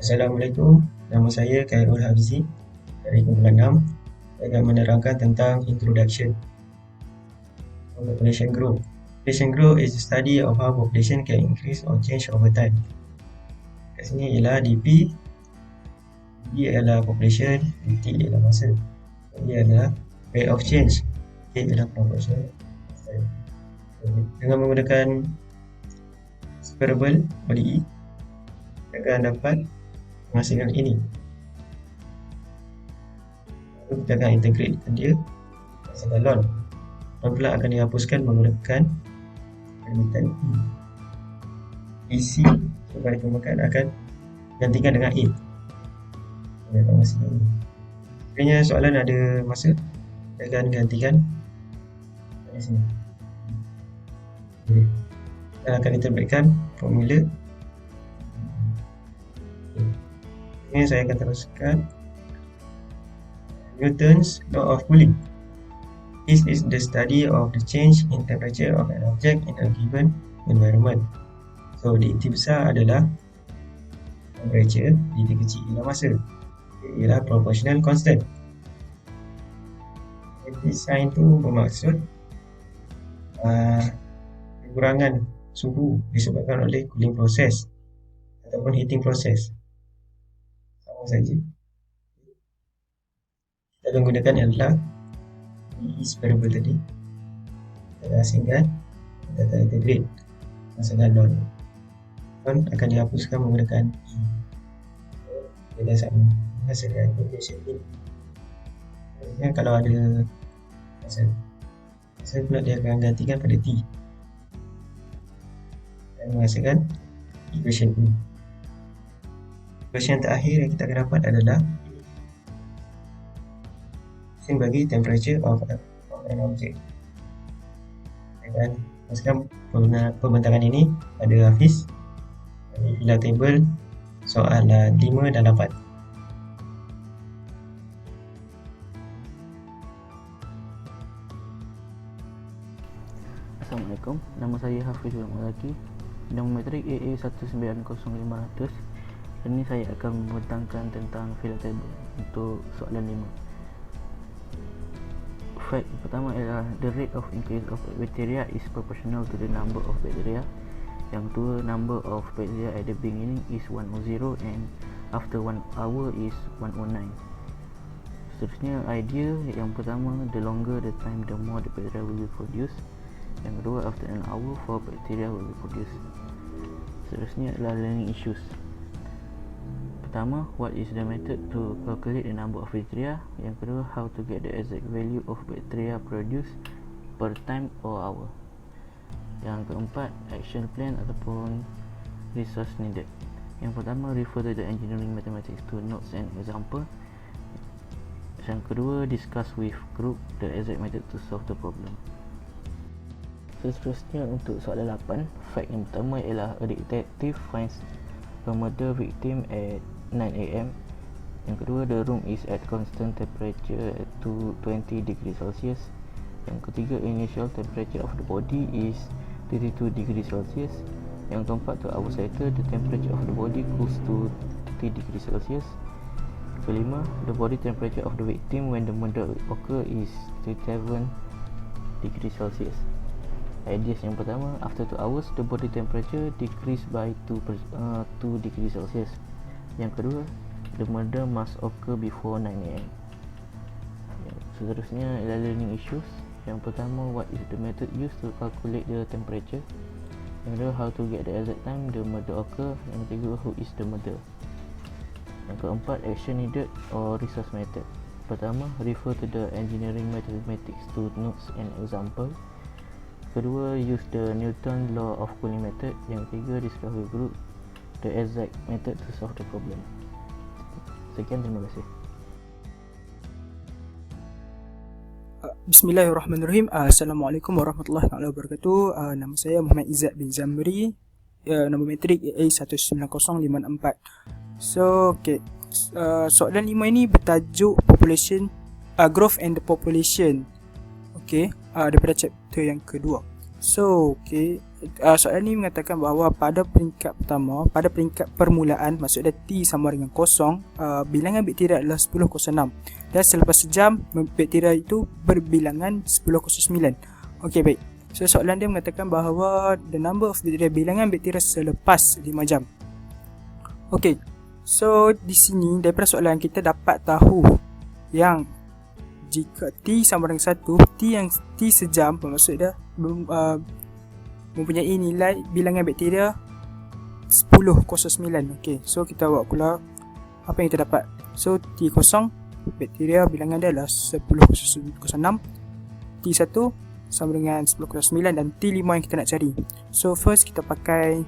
Assalamualaikum, nama saya Khairul Hafzi dari kumpulan 6. Saya akan menerangkan tentang Introduction of Population Growth. Population growth is the study of how population can increase or change over time. Kat sini ialah DP adalah population, DT ialah masa. Ini adalah rate of change, K adalah proportion. Dengan menggunakan variable ODE, kita akan dapat menghasilkan ini. Lalu kita akan integrate dia hasilkan log. Log pula akan dihapuskan menggunakan permintaan EC supaya dikemukakan akan gantikan dengan A. Kita akan hasilkan ini. Sekiranya soalan ada masa, saya akan gantikan di sini. Dan akan diterbitkan formula. Ini saya akan teruskan Newton's law of cooling. This is the study of the change in temperature of an object in a given environment. So DT besar adalah temperature, DT kecil ialah masa. Dia ialah proportional constant. DT sign tu bermaksud kekurangan suhu disebabkan oleh cooling process ataupun heating process. Sama saja. Kita akan gunakan adalah is variable tadi. Kita asingkan, kita akan integrate masalah log. Log akan dihapuskan menggunakan e. Kita sama hasilkan population ini. Kalau ada masa pula dia akan gantikan pada t dan menghasilkan equation ini. Equation terakhir yang kita akan dapat adalah bagi temperature of an object. Dan masukkan pembentangan ini pada Hafiz dari filah table soalan 5 dan 8. Assalamualaikum, nama saya Hafizul Malaki, bidang metrik AA190,500. Ini saya akan membentangkan tentang filah table untuk soalan 5. Fact pertama ialah the rate of increase of bacteria is proportional to the number of bacteria. Yang kedua, number of bacteria at the beginning is 100 and after 1 hour is 109. Seterusnya, idea yang pertama, the longer the time the more the bacteria will be produced. Yang kedua, after an hour 4 bacteria will be produced. Seterusnya adalah learning issues. Pertama, what is the method to calculate the number of bacteria? Yang kedua, how to get the exact value of bacteria produced per time or hour. Yang keempat, action plan ataupun resource needed. Yang pertama, refer to the engineering mathematics to notes and example. Yang kedua, discuss with group the exact method to solve the problem. Seterusnya untuk soalan 8, fact yang pertama ialah a detective finds a murder victim at 9 am. Yang kedua, the room is at constant temperature at 20 degrees Celsius. Yang ketiga, initial temperature of the body is 32 degrees Celsius. Yang keempat, 2 hours later, the temperature of the body cools to 30 degrees Celsius. Kelima, the body temperature of the victim when the murder occur is 37 degrees Celsius. Ideas yang pertama, after 2 hours, the body temperature decrease by 2 degrees Celsius. Yang kedua, the murder must occur before 9 am. Seterusnya adalah learning issues. Yang pertama, what is the method used to calculate the temperature? Yang kedua, how to get the exact time the murder occur. Yang ketiga, who is the murder. Yang keempat, action needed or resource method. Pertama, refer to the engineering mathematics to notes and example. Kedua, use the Newton law of cooling method. Yang ketiga, discuss with group the exact method to solve the problem. Sekian, terima kasih. Bismillahirrahmanirrahim. Assalamualaikum warahmatullahi wabarakatuh. Nama saya Muhammad Izzat bin Zamri. Nombor metrik AA19054. So, okay. Soalan 5 ini bertajuk population, growth and the population. Okay, daripada chapter yang kedua. So, okay, soalan ni mengatakan bahawa pada peringkat pertama, pada peringkat permulaan, maksudnya T sama dengan kosong, bilangan bakteria adalah 10,06 dan selepas sejam bakteria itu berbilangan 10,09. Okey, baik. So soalan dia mengatakan bahawa the number of bakteria, bilangan bakteria selepas 5 jam. Okey. So di sini daripada soalan kita dapat tahu yang jika T sama dengan 1, T sejam bermaksud dia mempunyai nilai bilangan bakteria 10,09. Okey, so kita buat pula apa yang kita dapat. So T kosong, bakteria bilangan dia adalah 10,06, T1 sama dengan 10,09 dan T5 yang kita nak cari. So first kita pakai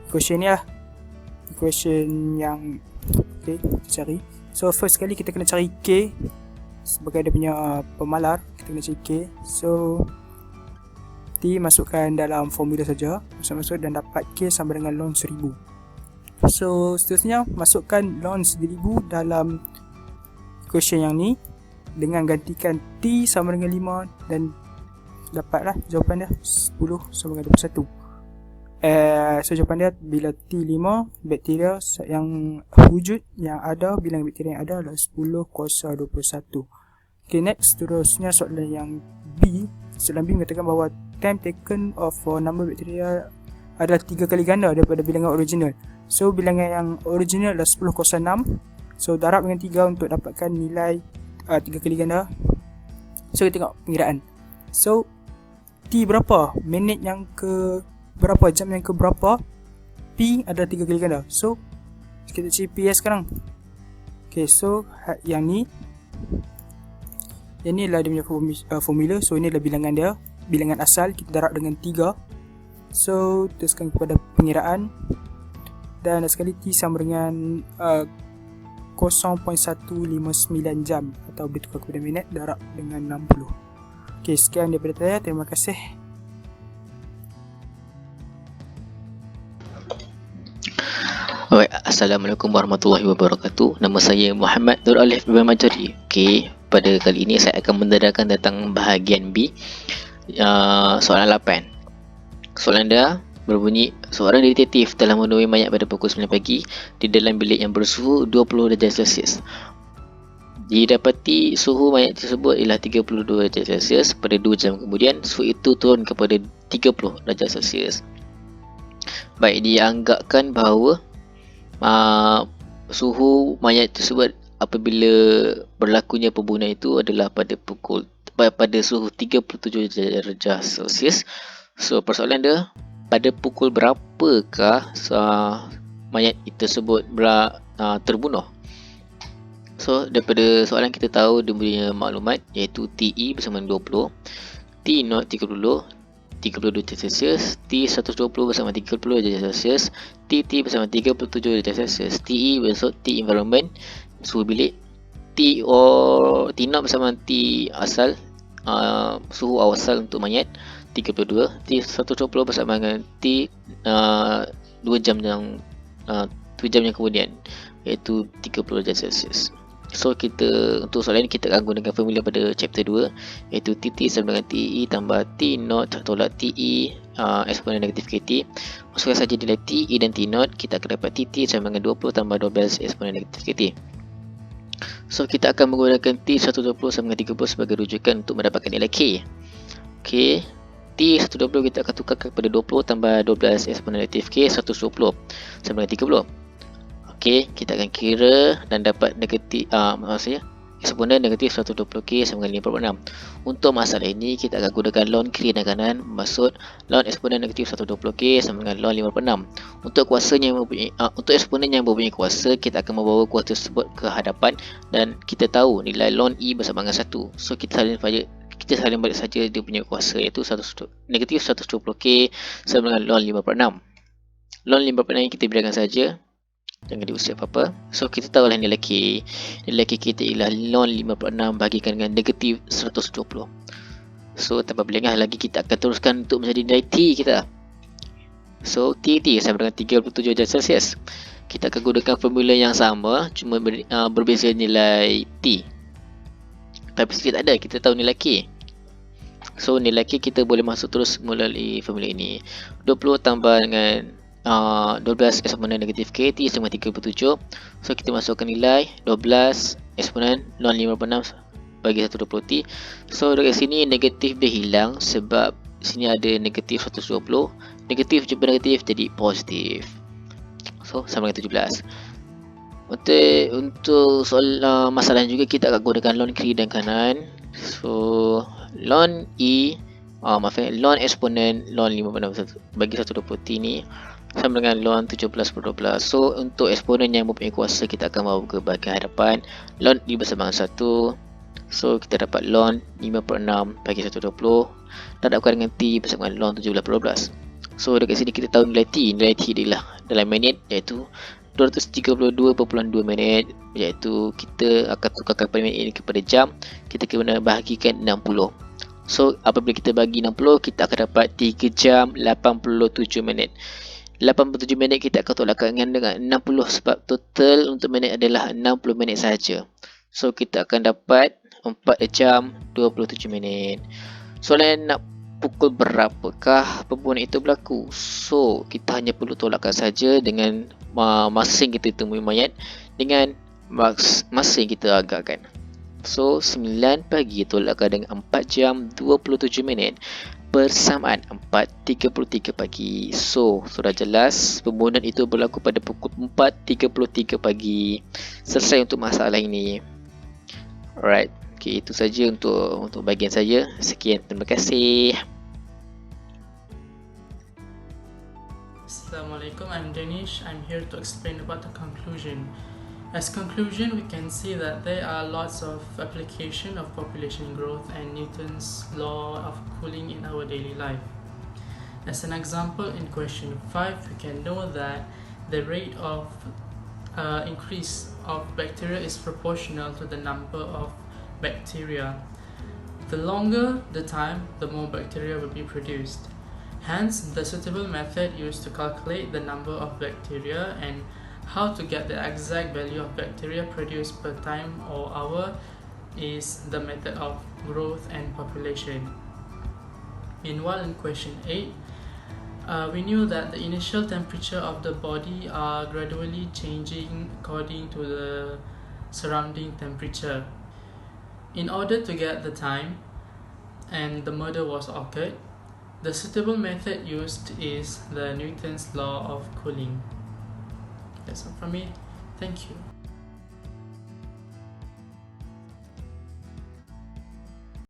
equation ni lah, equation yang kita cari. So first sekali kita kena cari K sebagai dia punya pemalar. Kita kena cari K. So T masukkan dalam formula saja, masuk dan dapat K sama dengan ln 1000. So seterusnya masukkan ln 1000 dalam equation yang ni dengan gantikan T sama dengan 5 dan dapatlah jawapan dia 10 sama dengan 21. So jawapan dia bila T5, bakteria yang wujud yang ada, bilangan bakteria yang ada adalah 10,21. Okay, next terusnya soalan yang B. Soalan B mengatakan bahawa time taken of number bakteria adalah 3 kali ganda daripada bilangan original. So bilangan yang original adalah 10,06. So darab dengan 3 untuk dapatkan nilai 3 kali ganda. So kita tengok pengiraan. So T berapa? Minit yang ke berapa? Jam yang ke berapa? P adalah 3 kali ganda. So kita cari P sekarang. Okay, so yang ni adalah dia punya formula. So ini adalah bilangan dia, bilangan asal, kita darab dengan 3. So teruskan kepada pengiraan. Dan sekali T sama dengan 0.159 jam atau bertukar kepada minit, darab dengan 60. Okay, sekian daripada saya. Terima kasih. Alright, Assalamualaikum warahmatullahi wabarakatuh. Nama saya Muhammad Nur Alif bin Majari. Okay, pada kali ini saya akan menerangkan tentang bahagian B, soalan 8. Soalan dia berbunyi, seorang detektif telah menemui mayat pada pukul 9 pagi di dalam bilik yang bersuhu 20 darjah Celsius. Didapati suhu mayat tersebut ialah 32 darjah Celsius. Pada 2 jam kemudian, suhu itu turun kepada 30 darjah Celsius. Baik, dianggapkan bahawa suhu mayat tersebut apabila berlakunya pembunuhan itu adalah pada suhu 37 darjah Celsius. So persoalan dia, pada pukul berapakah mayat tersebut terbunuh? So daripada soalan kita tahu dia punya maklumat iaitu TE bersama dengan 20, T0 32 darjah Celsius, T120 bersama 30 darjah Celsius, TT bersama 37 darjah Celsius, TE besok T environment suhu bilik, T0 bersama T asal suhu asal untuk mayat 32, T120 bersama dengan T 2 jam yang kemudian iaitu 30 darjah Celsius. So kita untuk soalan ini kita akan gunakan formula pada chapter 2 iaitu TT sama dengan TE tambah T0 tolak TE eksponen negatif KT. Masukkan saja nilai TE dan T0, kita akan dapat TT sama dengan 20 tambah 12 eksponen negatif KT. So kita akan menggunakan T120 sama dengan 30 sebagai rujukan untuk mendapatkan nilai K. Okay, T120 kita akan tukarkan kepada 20 tambah 12 eksponen negatif K 120 sama dengan 30. Okey, kita akan kira dan dapat negatif maksudnya eksponen negatif 120K sama dengan 56. Untuk masalah ini kita akan gunakan ln kiri dan kanan, maksud ln eksponen negatif 120K sama dengan ln 56. Untuk untuk eksponen yang mempunyai kuasa, kita akan membawa kuasa tersebut ke hadapan dan kita tahu nilai ln E bersama dengan 1. So kita salin balik saja dia punya kuasa iaitu negatif 120K sama dengan ln 56. Ln 56 ini kita bilangkan saja, jangan diusir apa-apa. So kita tahulah nilai K. Nilai K kita ialah ln 56 bahagikan dengan negatif 120. So tanpa berlengah lagi kita akan teruskan untuk menjadi nilai T kita. So T sama dengan 37 darjah Celsius. Kita akan gunakan formula yang sama, cuma berbeza nilai T. Tapi sikit tak ada, kita tahu nilai K. So nilai K kita boleh masuk terus melalui formula ini. 20 tambah dengan 12 eksponen negatif KT sama 37. So kita masukkan nilai 12 eksponen non 56 bagi 120T. So dekat sini negatif dia hilang sebab sini ada negatif 120. Negatif jumpa negatif jadi positif. So sama dengan 17. Untuk soal masalah juga kita akan gunakan ln kiri dan kanan. So ln ln eksponen ln 56 bagi 120T ni sama dengan ln 17/12. So untuk eksponen yang mempunyai kuasa kita akan bawa ke bahagian hadapan. Ln 5 sama dengan 1. So kita dapat ln 5/6 bagi 120 dihadapkan dengan T bersama dengan ln 17/12. So dekat sini kita tahu nilai T adalah dalam minit iaitu 232.2 minit, iaitu kita akan tukarkan pada minit ini kepada jam. Kita kena bahagikan 60. So apabila kita bagi 60, kita akan dapat 3 jam 87 minit. 87 minit kita akan tolakkan dengan 60 sebab total untuk minit adalah 60 minit sahaja. So kita akan dapat 4 jam 27 minit. Soalan nak pukul berapakah pembunuhan itu berlaku? So kita hanya perlu tolakkan saja dengan masa yang kita temui mayat dengan masa yang kita agakkan. So 9 pagi tolakkan dengan 4 jam 27 minit bersamaan 4.33 pagi. So sudah jelas pembunuhan itu berlaku pada pukul 4.33 pagi. Selesai untuk masalah ini. Alright, okay, itu saja untuk bahagian saya. Sekian, terima kasih. Assalamualaikum, I'm Danish. I'm here to explain about the conclusion. As conclusion, we can see that there are lots of application of population growth and Newton's law of cooling in our daily life. As an example, in question 5, we can know that the rate of increase of bacteria is proportional to the number of bacteria. The longer the time, the more bacteria will be produced. Hence, the suitable method used to calculate the number of bacteria and how to get the exact value of bacteria produced per time or hour is the method of growth and population. Meanwhile, in question 8, we knew that the initial temperature of the body are gradually changing according to the surrounding temperature. In order to get the time and the murder was occurred, the suitable method used is the Newton's law of cooling. That's all from me. Thank you.